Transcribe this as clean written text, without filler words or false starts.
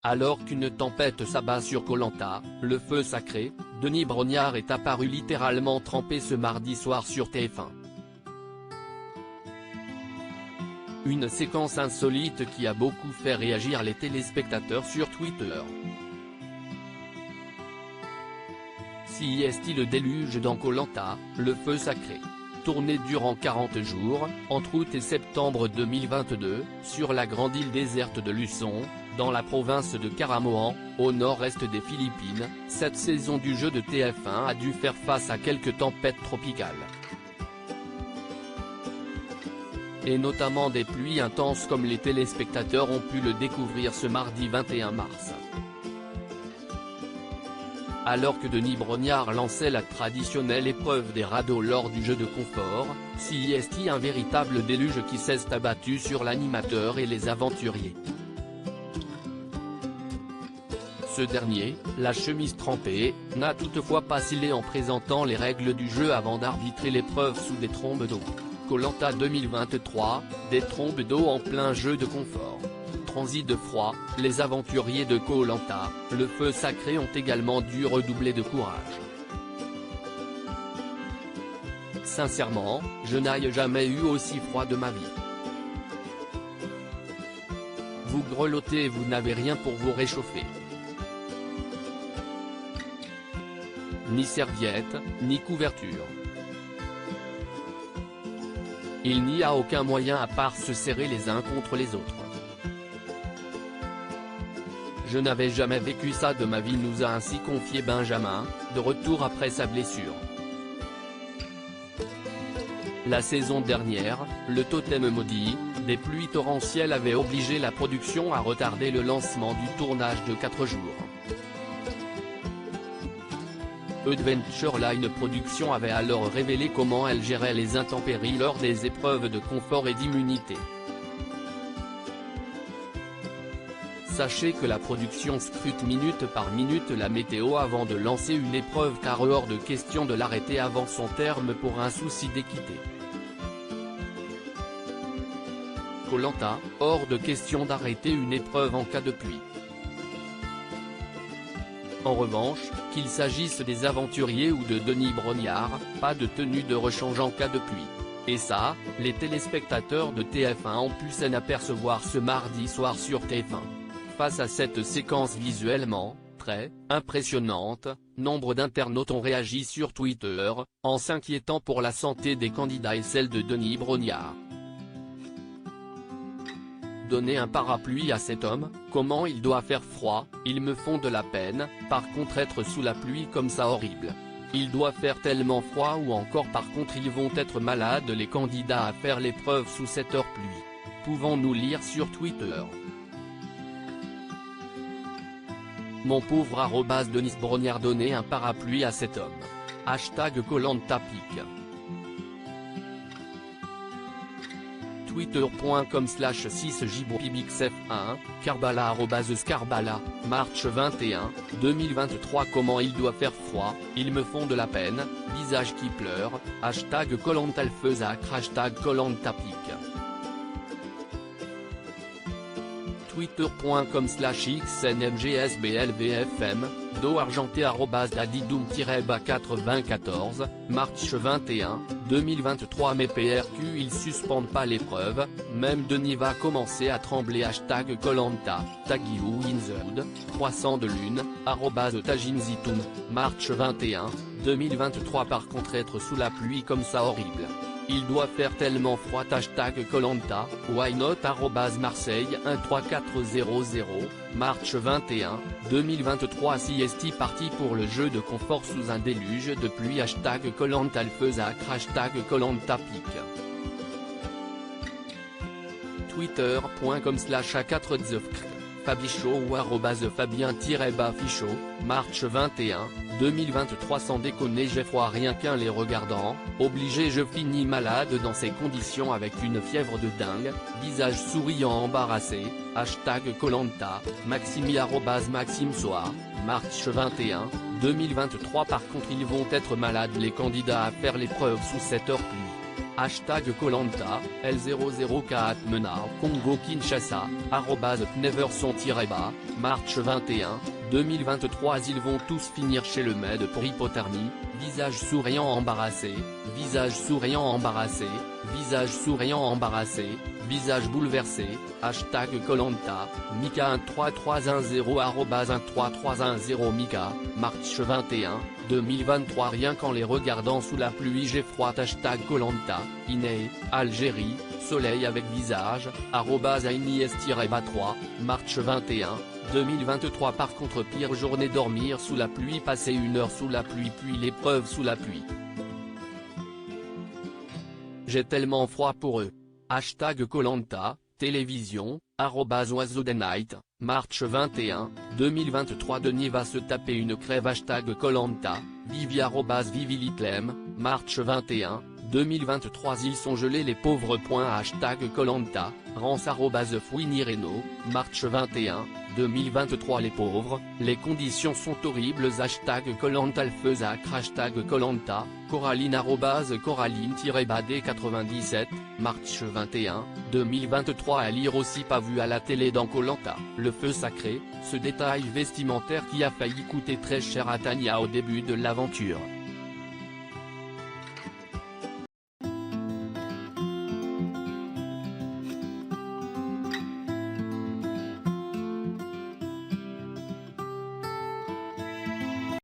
Alors qu'une tempête s'abat sur Koh Lanta, le feu sacré, Denis Brognard est apparu littéralement trempé ce mardi soir sur TF1. Une séquence insolite qui a beaucoup fait réagir les téléspectateurs sur Twitter. Si est-il le déluge dans Koh Lanta, le feu sacré. Tourné durant 40 jours, entre août et septembre 2022, sur la grande île déserte de Luçon, dans la province de Caramoan, au nord-est des Philippines, cette saison du jeu de TF1 a dû faire face à quelques tempêtes tropicales. Et notamment des pluies intenses comme les téléspectateurs ont pu le découvrir ce mardi 21 mars. Alors que Denis Brognard lançait la traditionnelle épreuve des radeaux lors du jeu de confort, si est-il un véritable déluge qui s'est abattu sur l'animateur et les aventuriers. Ce dernier, la chemise trempée, n'a toutefois pas scellé en présentant les règles du jeu avant d'arbitrer l'épreuve sous des trombes d'eau. Koh Lanta 2023, des trombes d'eau en plein jeu de confort. Transit de froid, les aventuriers de Koh Lanta, le feu sacré ont également dû redoubler de courage. Sincèrement, je n'ai jamais eu aussi froid de ma vie. Vous grelottez et vous n'avez rien pour vous réchauffer. Ni serviette, ni couverture. Il n'y a aucun moyen à part se serrer les uns contre les autres. Je n'avais jamais vécu ça de ma vie, nous a ainsi confié Benjamin, de retour après sa blessure. La saison dernière, le totem maudit, des pluies torrentielles avait obligé la production à retarder le lancement du tournage de 4 jours. Adventure Line Productions avait alors révélé comment elle gérait les intempéries lors des épreuves de confort et d'immunité. Sachez que la production scrute minute par minute la météo avant de lancer une épreuve car hors de question de l'arrêter avant son terme pour un souci d'équité. Koh Lanta, hors de question d'arrêter une épreuve en cas de pluie. En revanche, qu'il s'agisse des aventuriers ou de Denis Brognard, pas de tenue de rechange en cas de pluie. Et ça, les téléspectateurs de TF1 ont pu s'en apercevoir ce mardi soir sur TF1. Face à cette séquence visuellement très impressionnante, nombre d'internautes ont réagi sur Twitter, en s'inquiétant pour la santé des candidats et celle de Denis Brognard. Donner un parapluie à cet homme, comment il doit faire froid, ils me font de la peine, par contre être sous la pluie comme ça horrible. Il doit faire tellement froid ou encore par contre ils vont être malades les candidats à faire l'épreuve sous cette heure pluie. Pouvons-nous lire sur Twitter. Mon pauvre Denis Brognard donner un parapluie à cet homme. Hashtag Koh Lanta pique. Twitter.com/6jbobixf1, Karbala @Skarbala, March 21, 2023. Comment il doit faire froid, ils me font de la peine, visage qui pleure, hashtag Koh Lanta le feu sacré, hashtag Koh Lanta pique. Twitter.com/xnmgsblvfm, Do argenté @dadidoum-94, March 21, 2023. Mais PRQ ils suspendent pas l'épreuve, même Denis va commencer à trembler hashtag Koh Lanta, Tagiou Inzud, croissant de lune, @tajinzitoum, March 21, 2023. Par contre être sous la pluie comme ça horrible. Il doit faire tellement froid hashtag Koh Lanta, why not @Marseille 13400, March 21, 2023. Si est parti pour le jeu de confort sous un déluge de pluie hashtag Koh Lanta le feu sacré, hashtag Koh Lanta pique. Twitter.com/A4zefk, Fabichot ou @Fabien-Fichot, March 21, 2023. Sans déconner j'ai froid rien qu'un les regardant, obligé je finis malade dans ces conditions avec une fièvre de dingue, visage souriant embarrassé, hashtag Koh Lanta, Maximi @Maxime Soir, March 21, 2023. Par contre ils vont être malades les candidats à faire l'épreuve sous cette heure pluie. Hashtag Koh-Lanta, L004 Mena, Congo Kinshasa, @neverson-bas, March 21, 2023. Ils vont tous finir chez le med pour hypothermie, visage souriant embarrassé, visage souriant embarrassé, visage souriant embarrassé, visage bouleversé, hashtag Koh-Lanta, Mika 13310 13310 Mika, March 21, 2023. Rien qu'en les regardant sous la pluie j'ai froid. Hashtag Koh-Lanta, Iné, Algérie, soleil avec visage, @Ainies-3, March 21, 2023. Par contre pire journée dormir sous la pluie, passer 1 heure sous la pluie puis l'épreuve sous la pluie. J'ai tellement froid pour eux. Hashtag Koh-Lanta, télévision, @OiseauDenight, March 21, 2023. Denis va se taper une crève. Hashtag Koh-Lanta, Vivi @Vivilitlem, March 21, 2023. Ils sont gelés les pauvres. Hashtag Koh-Lanta, Rance @Fouinireno, March 21, 2023. Les pauvres, les conditions sont horribles. Hashtag Koh-Lanta Alfeuzac, hashtag Koh-Lanta, Coraline Coraline-Badé 97, March 21, 2023. À lire aussi. Pas vu à la télé dans Koh-Lanta, le feu sacré, ce détail vestimentaire qui a failli coûter très cher à Tania au début de l'aventure.